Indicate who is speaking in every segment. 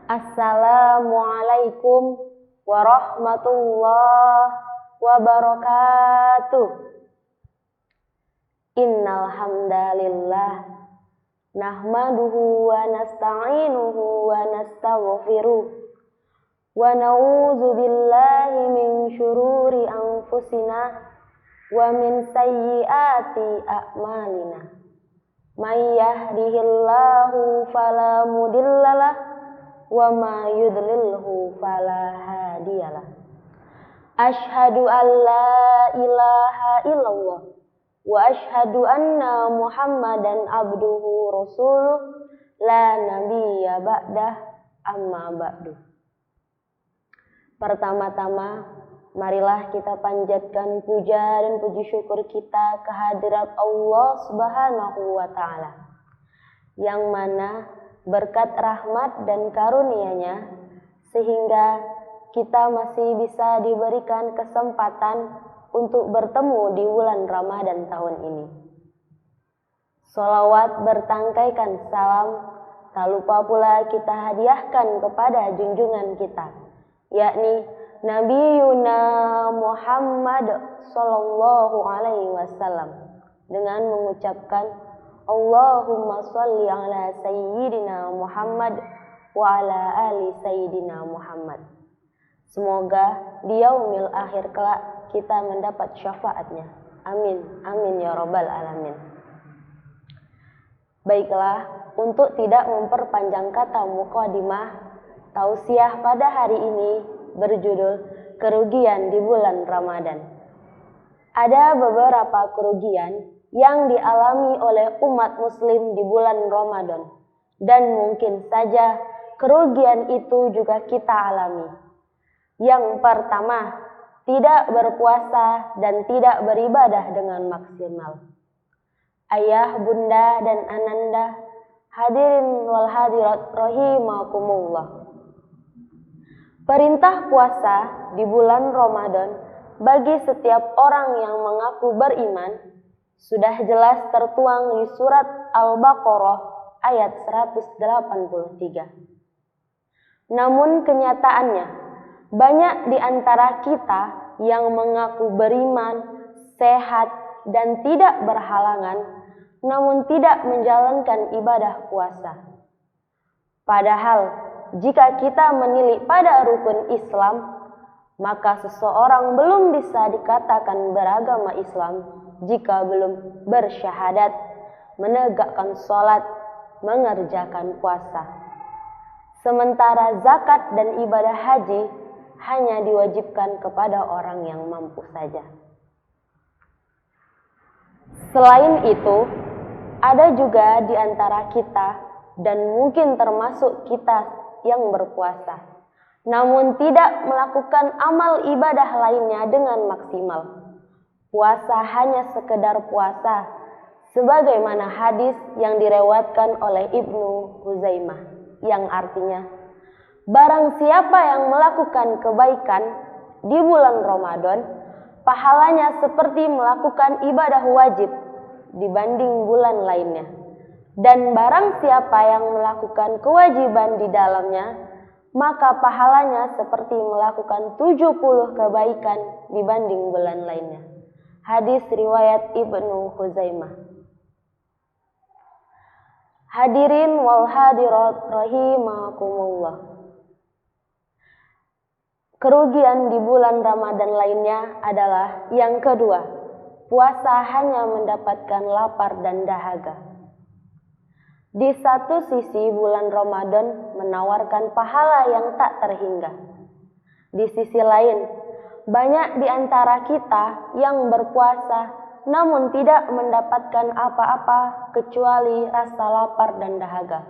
Speaker 1: Assalamualaikum warahmatullahi wabarakatuh. Innal hamdalillah nahmaduhu wa nasta'inuhu wa nastaghfiruh wa na'udzu billahi min syururi anfusina wa min sayyiati a'malina. May yahdihillahu fala mudhillalah wa ma yudlilhu fala hadiyalah. Asyhadu an la ilaha illallah wa asyhadu anna Muhammadan abduhu rasuluh la nabiyya ba'dah amma ba'du. Pertama-tama marilah kita panjatkan puja dan puji syukur kita kehadirat Allah Subhanahu wa taala, yang mana berkat rahmat dan karunia-Nya sehingga kita masih bisa diberikan kesempatan untuk bertemu di bulan Ramadan tahun ini. Sholawat bertangkaikan salam tak lupa pula kita hadiahkan kepada junjungan kita, yakni Nabi Yuna Muhammad sallallahu alaihi wasallam, dengan mengucapkan Allahumma sholli ala sayyidina Muhammad wa ala ali sayyidina Muhammad. Semoga di yaumil akhir kelak kita mendapat syafaatnya. Amin, amin ya rabbal alamin. Baiklah, untuk tidak memperpanjang kata muqaddimah, tausiah pada hari ini berjudul kerugian di bulan Ramadan. Ada beberapa kerugian yang dialami oleh umat muslim di bulan Ramadan, dan mungkin saja kerugian itu juga kita alami. Yang pertama, tidak berpuasa dan tidak beribadah dengan maksimal. Ayah, bunda, dan ananda, hadirin wal hadirat rahimakumullah. Perintah puasa di bulan Ramadan bagi setiap orang yang mengaku beriman sudah jelas tertuang di surat Al-Baqarah ayat 183. Namun kenyataannya, banyak di antara kita yang mengaku beriman, sehat, dan tidak berhalangan, namun tidak menjalankan ibadah puasa. Padahal, jika kita menilik pada rukun Islam, maka seseorang belum bisa dikatakan beragama Islam jika belum bersyahadat, menegakkan sholat, mengerjakan puasa. Sementara zakat dan ibadah haji hanya diwajibkan kepada orang yang mampu saja. Selain itu, ada juga di antara kita dan mungkin termasuk kita yang berpuasa, namun tidak melakukan amal ibadah lainnya dengan maksimal. Puasa hanya sekedar puasa, sebagaimana hadis yang direwatkan oleh Ibnu Huzaimah, yang artinya, barang siapa yang melakukan kebaikan di bulan Ramadan, pahalanya seperti melakukan ibadah wajib dibanding bulan lainnya. Dan barang siapa yang melakukan kewajiban di dalamnya, maka pahalanya seperti melakukan 70 kebaikan dibanding bulan lainnya. Hadis riwayat Ibnu Huzaimah. Hadirin wal hadirat rahimakumullah. Kerugian di bulan Ramadan lainnya adalah yang kedua, puasa hanya mendapatkan lapar dan dahaga. Di satu sisi bulan Ramadan menawarkan pahala yang tak terhingga. Di sisi lain, banyak di antara kita yang berpuasa namun tidak mendapatkan apa-apa kecuali rasa lapar dan dahaga.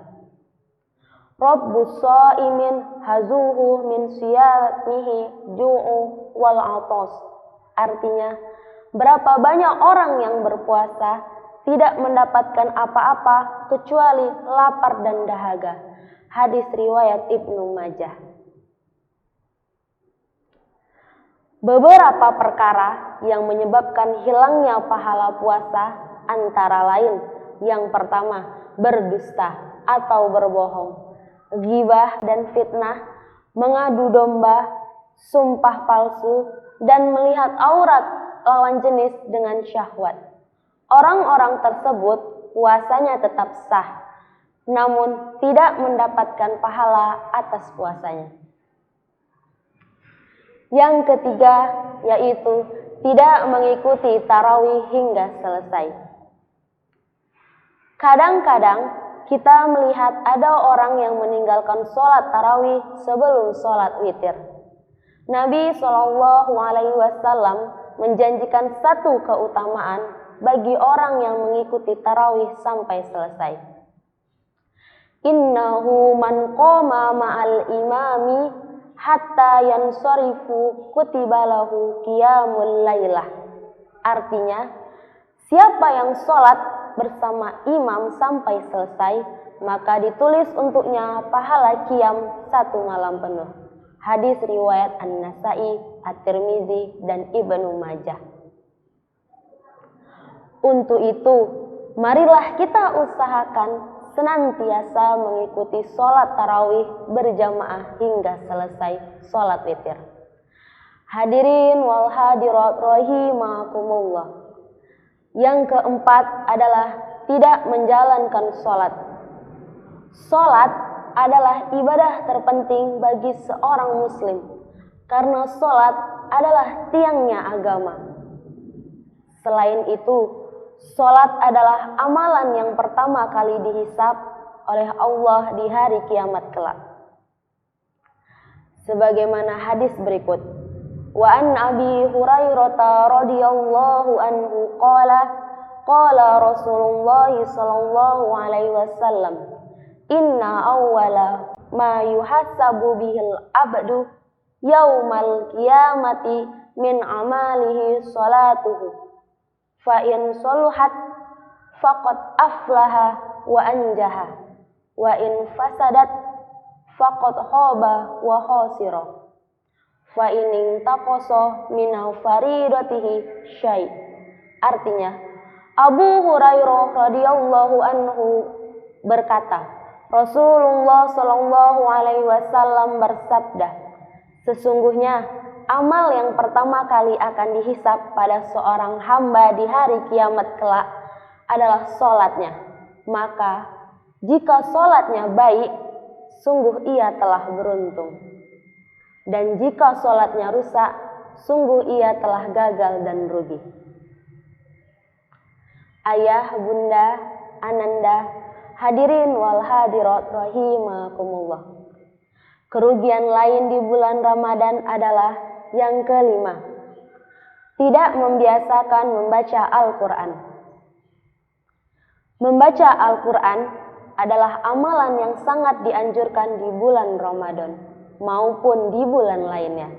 Speaker 1: Rabbus shaimin hazuhu min siyamihi ju'u wal atas. Artinya, berapa banyak orang yang berpuasa tidak mendapatkan apa-apa kecuali lapar dan dahaga. Hadis riwayat Ibnu Majah. Beberapa perkara yang menyebabkan hilangnya pahala puasa antara lain, yang pertama, berdusta atau berbohong. ghibah dan fitnah, mengadu domba, sumpah palsu, dan melihat aurat lawan jenis dengan syahwat. Orang-orang tersebut puasanya tetap sah, namun tidak mendapatkan pahala atas puasanya. Yang ketiga yaitu tidak mengikuti tarawih hingga selesai. Kadang-kadang kita melihat ada orang yang meninggalkan sholat tarawih sebelum sholat witir. Nabi SAW menjanjikan satu keutamaan bagi orang yang mengikuti tarawih sampai selesai. Innahu man qama ma'al imami hatta yansarifu kutiba lahu qiyamul lailah. Artinya, siapa yang sholat bersama imam sampai selesai, maka ditulis untuknya pahala qiyam satu malam penuh. Hadis riwayat An-Nasa'i, At-Tirmizi, dan Ibnu Majah. Untuk itu, marilah kita usahakan senantiasa mengikuti sholat tarawih berjamaah hingga selesai sholat witir. Hadirin wal hadirat rahimakumullah. Yang keempat adalah tidak menjalankan sholat. Sholat adalah ibadah terpenting bagi seorang muslim, karena sholat adalah tiangnya agama. Selain itu, sholat adalah amalan yang pertama kali dihisab oleh Allah di hari kiamat kelak. Sebagaimana hadis berikut. Wa an Abi Hurairah radhiyallahu anhu qala Rasulullah sallallahu alaihi wasallam, inna awwala ma yuhasabu bihil abdu yaumal qiyamati min amalihi salatuhu. Fa in soluhat faqad aflaha wa anjaha, wa in fasadat faqad khaba wa khasira. Fa in taqasa min faridatihi syai'. Artinya, Abu Hurairah radhiyallahu anhu berkata, Rasulullah sallallahu alaihi wasallam bersabda, sesungguhnya amal yang pertama kali akan dihisab pada seorang hamba di hari kiamat kelak adalah sholatnya. Maka jika sholatnya baik, sungguh ia telah beruntung. Dan jika sholatnya rusak, sungguh ia telah gagal dan rugi. Ayah, bunda, ananda, hadirin wal hadirat rahimakumullah. Kerugian lain di bulan Ramadan adalah yang kelima, tidak membiasakan membaca Al-Quran. Membaca Al-Quran adalah amalan yang sangat dianjurkan di bulan Ramadan maupun di bulan lainnya.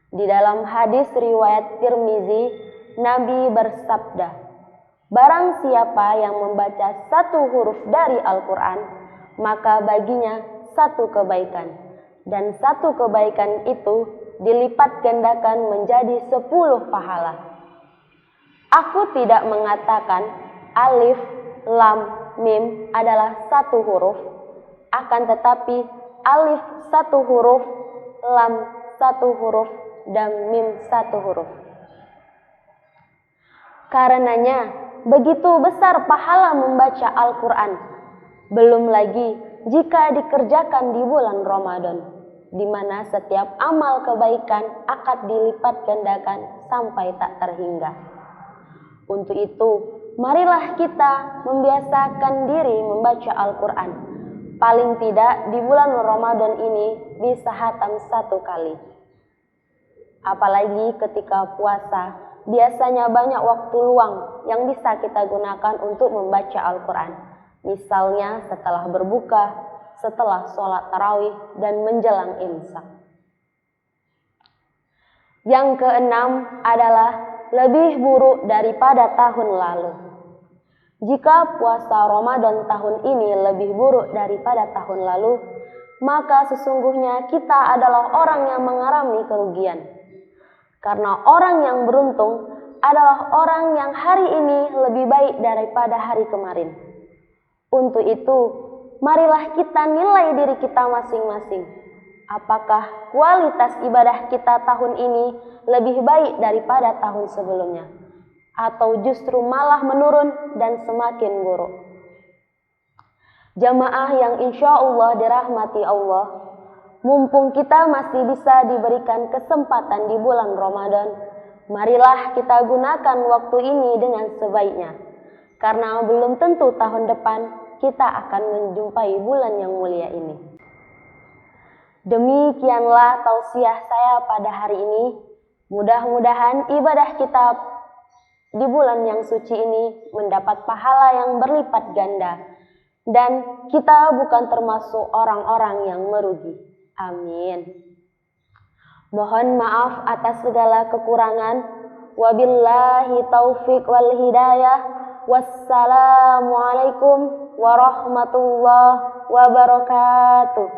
Speaker 1: Di dalam hadis riwayat Tirmizi, Nabi bersabda, barang siapa yang membaca satu huruf dari Al-Quran, maka baginya satu kebaikan, dan satu kebaikan itu dilipat gandakan menjadi 10 pahala. Aku tidak mengatakan alif, lam, mim adalah satu huruf, akan tetapi alif satu huruf, lam satu huruf, dan mim satu huruf. Karenanya begitu besar pahala membaca Al-Quran. Belum lagi jika dikerjakan di bulan Ramadan, di mana setiap amal kebaikan akan dilipat gandakan sampai tak terhingga. Untuk itu, marilah kita membiasakan diri membaca Al-Quran. Paling tidak di bulan Ramadan ini bisa khatam 1 kali. Apalagi ketika puasa, biasanya banyak waktu luang yang bisa kita gunakan untuk membaca Al-Quran. Misalnya setelah berbuka, setelah sholat tarawih, dan menjelang imsak. Yang keenam adalah lebih buruk daripada tahun lalu. Jika puasa Ramadan tahun ini lebih buruk daripada tahun lalu, maka sesungguhnya kita adalah orang yang mengalami kerugian. Karena orang yang beruntung adalah orang yang hari ini lebih baik daripada hari kemarin. Untuk itu, marilah kita nilai diri kita masing-masing. Apakah kualitas ibadah kita tahun ini lebih baik daripada tahun sebelumnya? Atau justru malah menurun dan semakin buruk? Jamaah yang insya Allah dirahmati Allah, mumpung kita masih bisa diberikan kesempatan di bulan Ramadan, marilah kita gunakan waktu ini dengan sebaiknya. Karena belum tentu tahun depan kita akan menjumpai bulan yang mulia ini. Demikianlah tausiah saya pada hari ini. Mudah-mudahan ibadah kita di bulan yang suci ini mendapat pahala yang berlipat ganda, dan kita bukan termasuk orang-orang yang merugi. Amin. Mohon maaf atas segala kekurangan. Wabillahi taufiq wal hidayah. Wassalamualaikum warahmatullahi wabarakatuh.